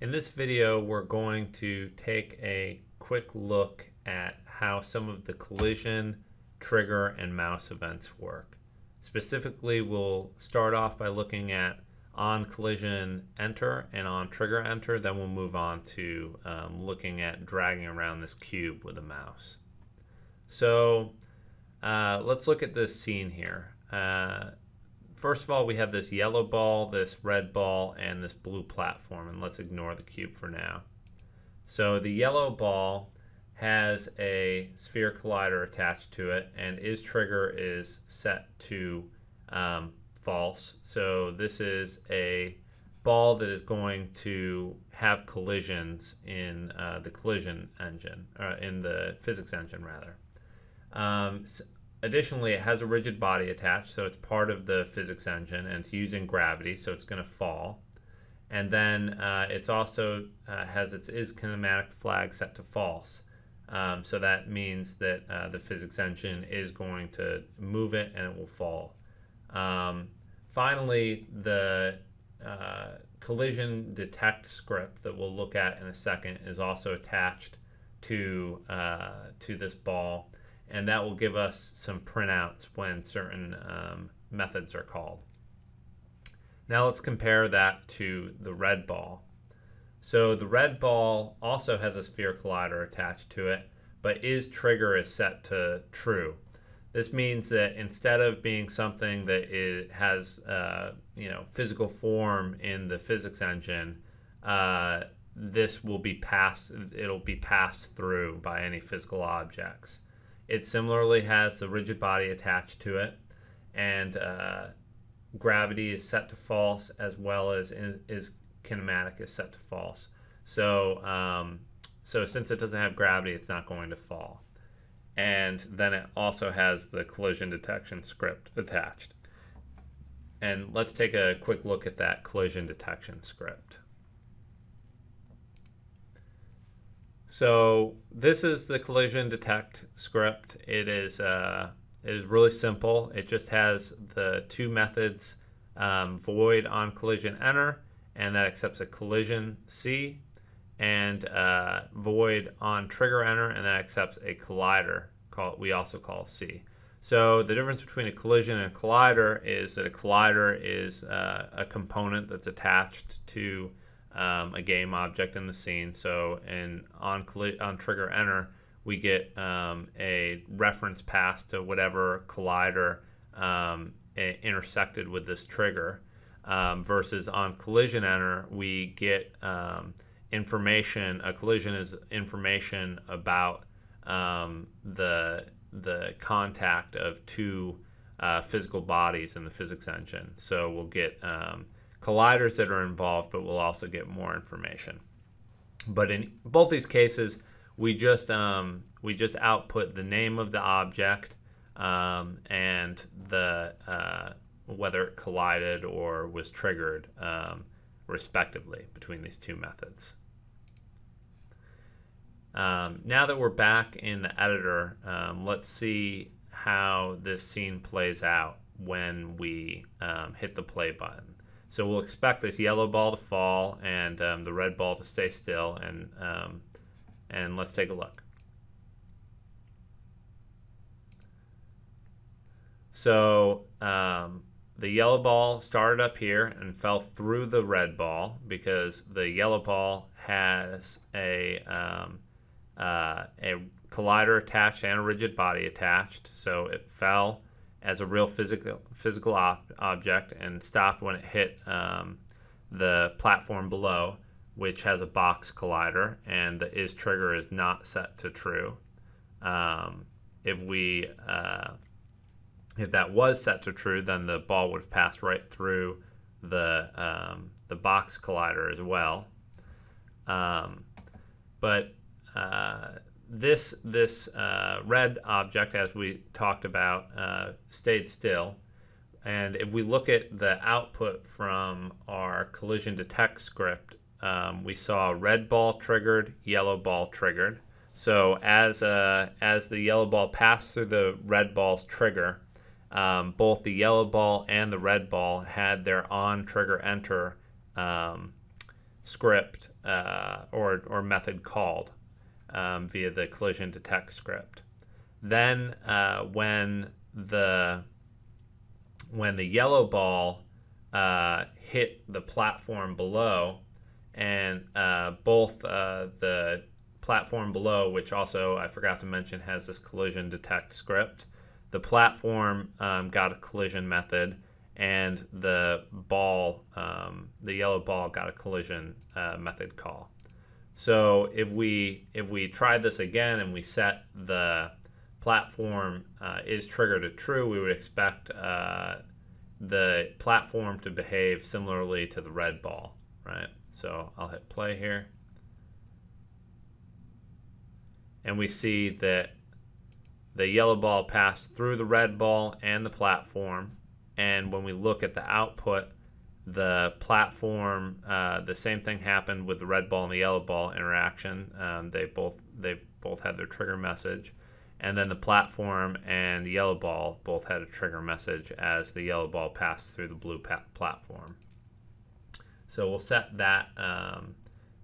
In this video, we're going to take a quick look at how some of the collision, trigger, and mouse events work. Specifically, we'll start off by looking at OnCollisionEnter and OnTriggerEnter, then we'll move on to looking at dragging around this cube with a mouse. So let's look at this scene here. First of all, we have this yellow ball, this red ball, and this blue platform, and let's ignore the cube for now. So the yellow ball has a sphere collider attached to it, and isTrigger is set to false. So this is a ball that is going to have collisions in the collision engine, in the physics engine rather. Additionally, it has a rigid body attached, so it's part of the physics engine, and it's using gravity, so it's going to fall. And then it's also has its kinematic flag set to false. So that means that the physics engine is going to move it and it will fall. Finally, the collision detect script that we'll look at in a second is also attached to this ball, and that will give us some printouts when certain methods are called. Now let's compare that to the red ball. So the red ball also has a sphere collider attached to it, but isTrigger is set to true. This means that instead of being something that has physical form in the physics engine, this will be it'll be passed through by any physical objects. It similarly has the rigid body attached to it, and gravity is set to false, as well as kinematic is set to false. So, so since it doesn't have gravity, it's not going to fall. And then it also has the collision detection script attached. And let's take a quick look at that collision detection script. So this is the collision detect script. It is really simple. It just has the two methods, void OnCollisionEnter, and that accepts a collision C, and void OnTriggerEnter, and that accepts a collider, we also call C. So the difference between a collision and a collider is that a collider is a component that's attached to a game object in the scene. So on OnTriggerEnter, we get a reference pass to whatever collider intersected with this trigger, versus on OnCollisionEnter, we get information. A collision is information about the contact of two physical bodies in the physics engine. So we'll get colliders that are involved, but we'll also get more information. But in both these cases, we just output the name of the object and the whether it collided or was triggered, respectively, between these two methods. Now that we're back in the editor, let's see how this scene plays out when we hit the play button. So we'll expect this yellow ball to fall and the red ball to stay still, and let's take a look. So the yellow ball started up here and fell through the red ball because the yellow ball has a collider attached and a rigid body attached. So it fell as a real physical object and stopped when it hit the platform below, which has a box collider, and the isTrigger is not set to true. If that was set to true, then the ball would have passed right through the box collider as well. This red object, as we talked about, stayed still. And if we look at the output from our collision detect script, we saw red ball triggered, yellow ball triggered. So as the yellow ball passed through the red ball's trigger, both the yellow ball and the red ball had their OnTriggerEnter script or method called via the collision detect script. Then when the yellow ball hit the platform below, and both the platform below, which also I forgot to mention has this collision detect script, the platform got a collision method, and the ball, the yellow ball, got a collision method call. So if we try this again and we set the platform is trigger to true, we would expect the platform to behave similarly to the red ball, right? So I'll hit play here, and we see that the yellow ball passed through the red ball and the platform. And when we look at the output, the platform, the same thing happened with the red ball and the yellow ball interaction. They both had their trigger message, and then the platform and the yellow ball both had a trigger message as the yellow ball passed through the blue platform. So we'll set that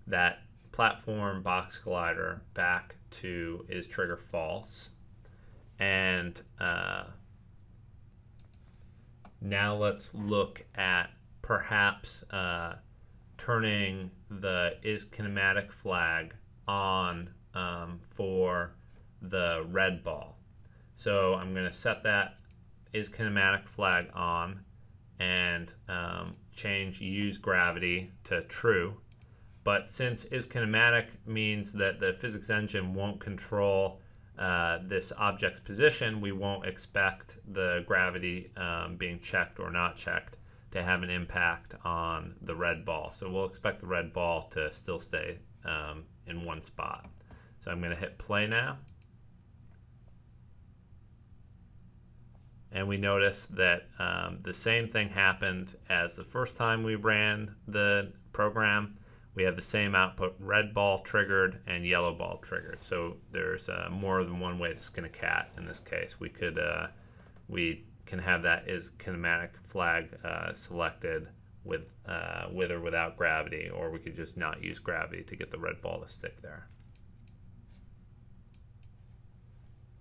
that platform box collider back to is trigger false, and now let's look at perhaps turning the is kinematic flag on for the red ball. So I'm going to set that is kinematic flag on and change use gravity to true. But since is kinematic means that the physics engine won't control this object's position, we won't expect the gravity being checked or not checked to have an impact on the red ball. So we'll expect the red ball to still stay in one spot. So I'm going to hit play now. And we notice that the same thing happened as the first time we ran the program. We have the same output, red ball triggered and yellow ball triggered. So there's more than one way to skin a cat in this case. We can have that is kinematic flag selected with or without gravity, or we could just not use gravity to get the red ball to stick there.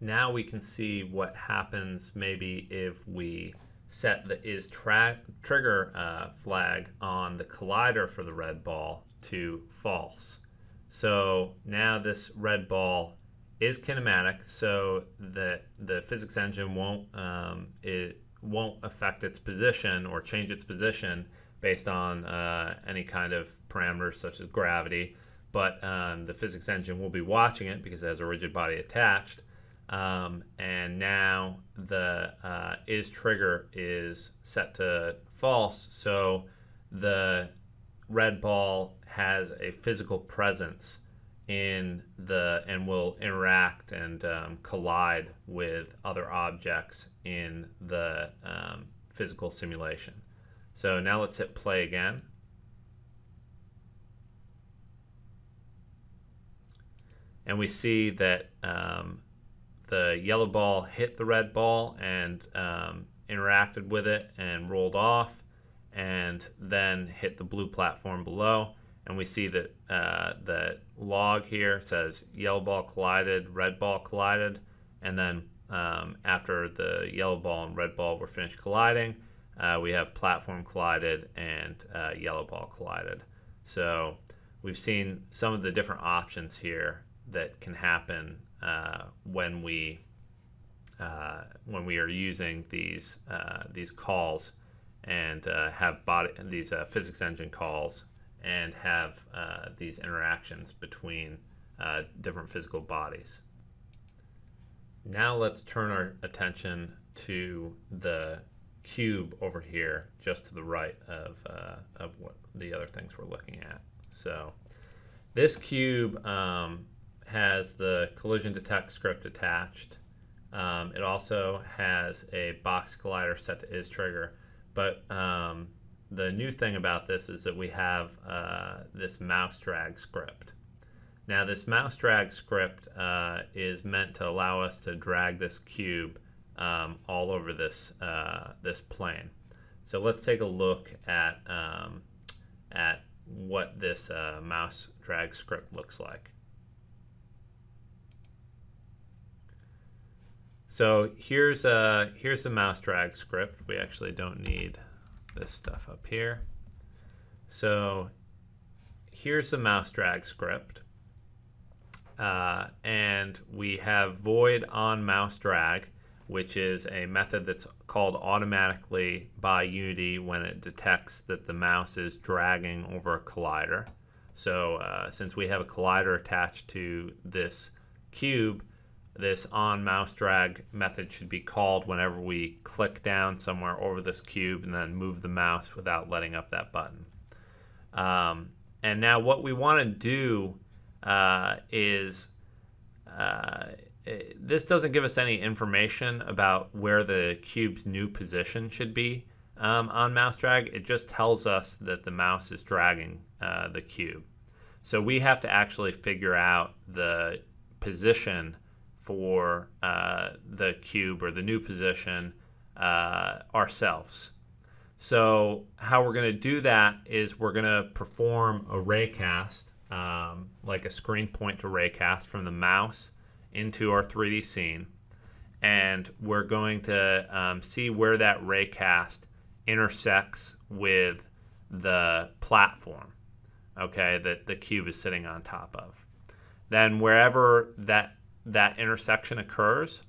Now we can see what happens maybe if we set the is trigger flag on the collider for the red ball to false. So now this red ball is kinematic, so that the physics engine won't affect its position or change its position based on any kind of parameters such as gravity, but the physics engine will be watching it because it has a rigid body attached. And now the is trigger is set to false, so the red ball has a physical presence in and will interact and collide with other objects in the physical simulation. So now let's hit play again. And we see that the yellow ball hit the red ball and interacted with it and rolled off, and then hit the blue platform below. And we see that the log here says yellow ball collided, red ball collided, and then after the yellow ball and red ball were finished colliding, we have platform collided and yellow ball collided. So we've seen some of the different options here that can happen when we are using these calls and have these physics engine calls and have these interactions between different physical bodies. Now let's turn our attention to the cube over here, just to the right of what the other things we're looking at. So this cube has the collision detect script attached. It also has a box collider set to is trigger, but the new thing about this is that we have this MouseDrag script. Now this MouseDrag script is meant to allow us to drag this cube all over this this plane. So let's take a look at what this mouse drag script looks like. So here's the mouse drag script. We actually don't need this stuff up here. So here's the mouse drag script, and we have void OnMouseDrag, which is a method that's called automatically by Unity when it detects that the mouse is dragging over a collider. So since we have a collider attached to this cube, this OnMouseDrag method should be called whenever we click down somewhere over this cube and then move the mouse without letting up that button. And now what we want to do is this doesn't give us any information about where the cube's new position should be on OnMouseDrag. It just tells us that the mouse is dragging the cube. So we have to actually figure out the position for the cube, or the new position, ourselves. So how we're going to do that is we're going to perform a raycast, like a screen point to raycast from the mouse into our 3D scene, and we're going to see where that raycast intersects with the platform, okay, that the cube is sitting on top of. Then wherever that intersection occurs,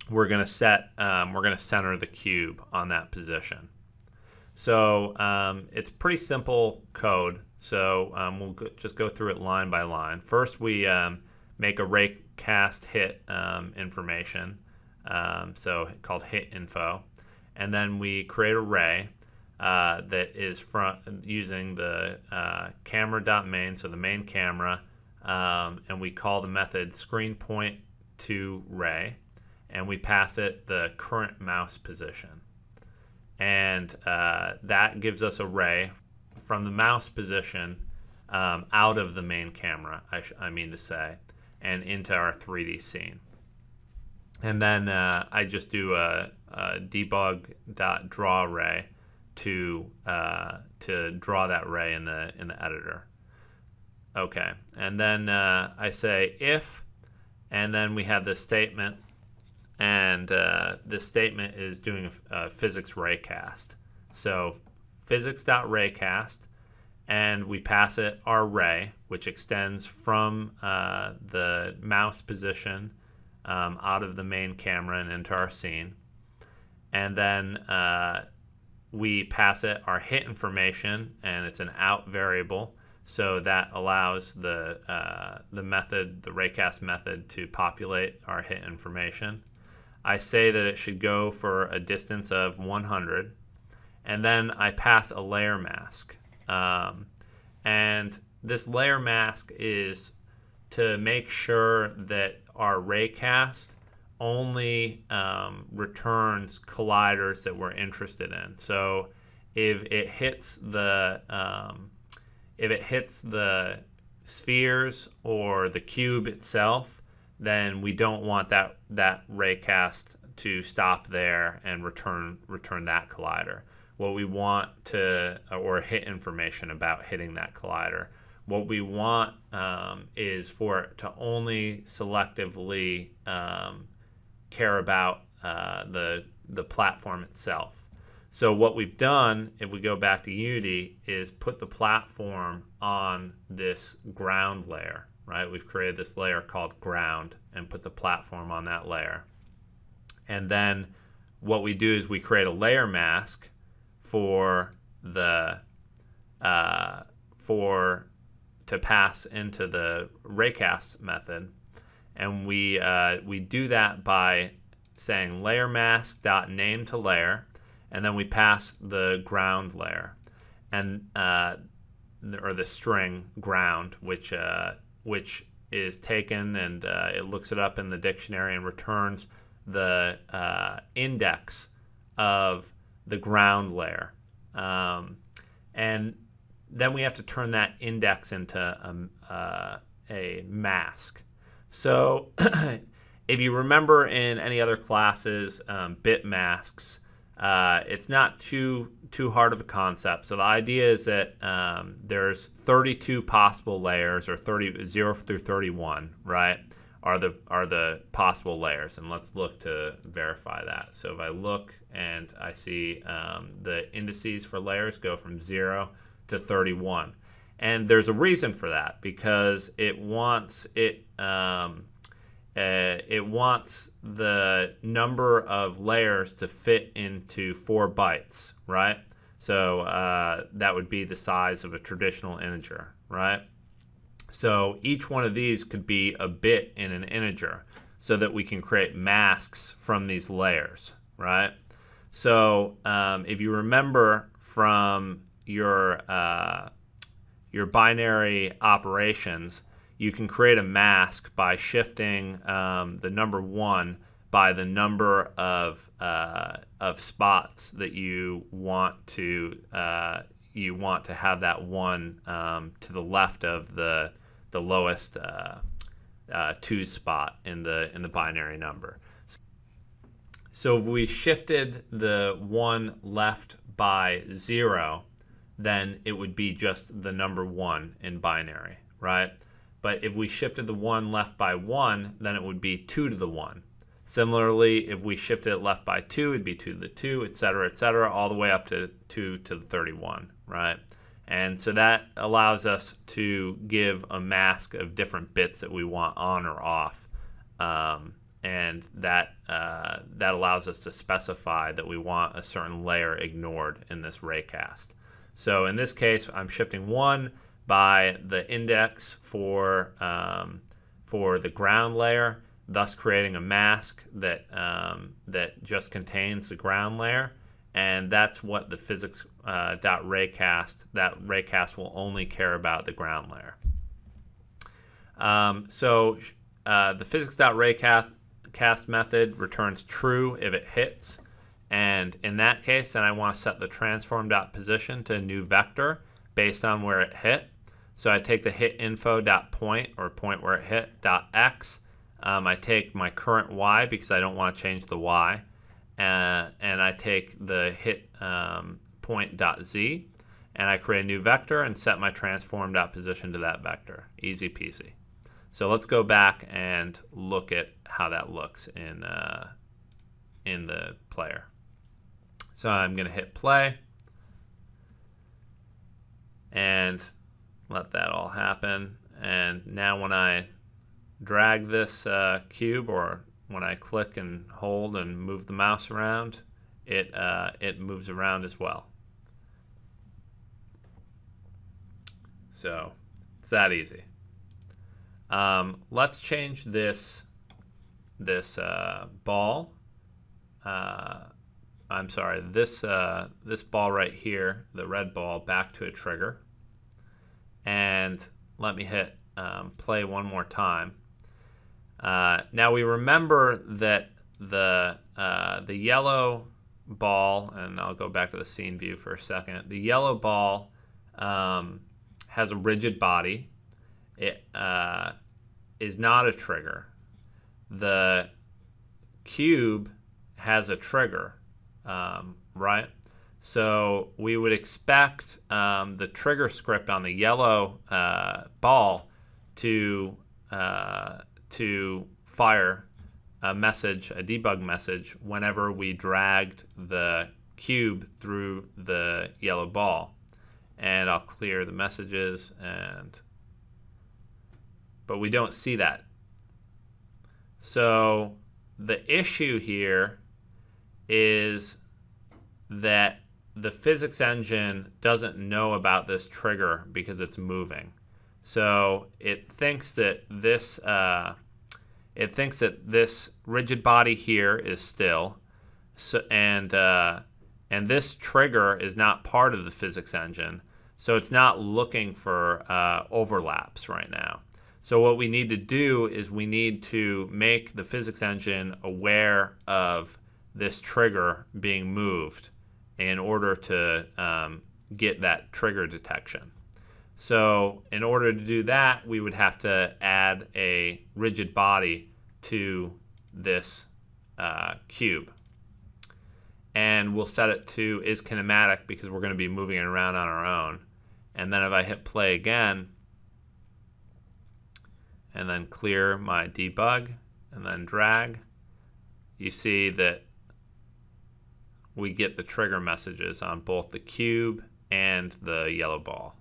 we're going to center the cube on that position. So it's pretty simple code. So we'll just go through it line by line. First, we make a raycast hit information, so called hit info, and then we create a ray that is using the camera.main, so the main camera, and we call the method screen point to ray, and we pass it the current mouse position, and that gives us a ray from the mouse position out of the main camera, I mean to say, and into our 3D scene. And then I just do a debug.drawRay to draw that ray in the editor. Okay, and then I say if, and then we have this statement, and this statement is doing a physics raycast. So physics.raycast, and we pass it our ray, which extends from the mouse position out of the main camera and into our scene. And then we pass it our hit information, and it's an out variable. So that allows the method, the raycast method, to populate our hit information. I say that it should go for a distance of 100, and then I pass a layer mask. And this layer mask is to make sure that our raycast only returns colliders that we're interested in. So if it hits the spheres or the cube itself, then we don't want that raycast to stop there and return that collider. What we want or hit information about hitting that collider. What we want is for it to only selectively care about the platform itself. So what we've done, if we go back to Unity, is put the platform on this ground layer, right? We've created this layer called ground and put the platform on that layer. And then what we do is we create a layer mask to pass into the raycast method, and we do that by saying layer mask dot name to layer, and then we pass the ground layer, and or the string ground, which is taken, and it looks it up in the dictionary and returns the index of the ground layer, and then we have to turn that index into a mask. So if you remember in any other classes, bit masks, it's not too hard of a concept. So the idea is that there's 32 possible layers, or 0 through 31, right? Are the possible layers, and let's look to verify that. So if I look and I see the indices for layers go from 0 to 31, and there's a reason for that, because it wants the number of layers to fit into 4 bytes, right? So that would be the size of a traditional integer, right? So each one of these could be a bit in an integer, so that we can create masks from these layers, right? So if you remember from your binary operations, you can create a mask by shifting the number 1 by the number of spots that you want to have that 1 to the left of the lowest 2 spot in the binary number. So if we shifted the 1 left by 0, then it would be just the number 1 in binary, right? But if we shifted the 1 left by 1, then it would be 2 to the 1. Similarly, if we shifted it left by 2, it'd be 2 to the 2, etc., all the way up to 2 to the 31, right? And so that allows us to give a mask of different bits that we want on or off. And that allows us to specify that we want a certain layer ignored in this raycast. So in this case, I'm shifting 1 by the index for the ground layer, thus creating a mask that just contains the ground layer. And that's what the physics.raycast, that raycast will only care about the ground layer. So the physics.raycast method returns true if it hits. And in that case, then I want to set the transform.position to a new vector based on where it hit. So I take the hit info.point, or point where it hit, .x. I take my current y because I don't want to change the y. And I take the hit point.z, and I create a new vector and set my transform.position to that vector. Easy peasy. So let's go back and look at how that looks in the player. So I'm going to hit play and let that all happen. And now when I drag this cube, or when I click and hold and move the mouse around, it moves around as well. So it's that easy. Let's change this ball. I'm sorry, this ball right here, the red ball, back to a trigger. And let me hit play one more time. Now we remember that the yellow ball, and I'll go back to the scene view for a second. The yellow ball has a rigid body. It is not a trigger. The cube has a trigger, right? So we would expect the trigger script on the yellow ball to fire a message, a debug message, whenever we dragged the cube through the yellow ball. And I'll clear the messages, but we don't see that. So the issue here is that the physics engine doesn't know about this trigger because it's moving. So it thinks that this rigid body here is still, so, and this trigger is not part of the physics engine, so it's not looking for overlaps right now. So what we need to do is we need to make the physics engine aware of this trigger being moved in order to get that trigger detection. So in order to do that, we would have to add a rigid body to this cube. and we'll set it to is kinematic because we're going to be moving it around on our own. And then if I hit play again and then clear my debug and then drag, you see that we get the trigger messages on both the cube and the yellow ball.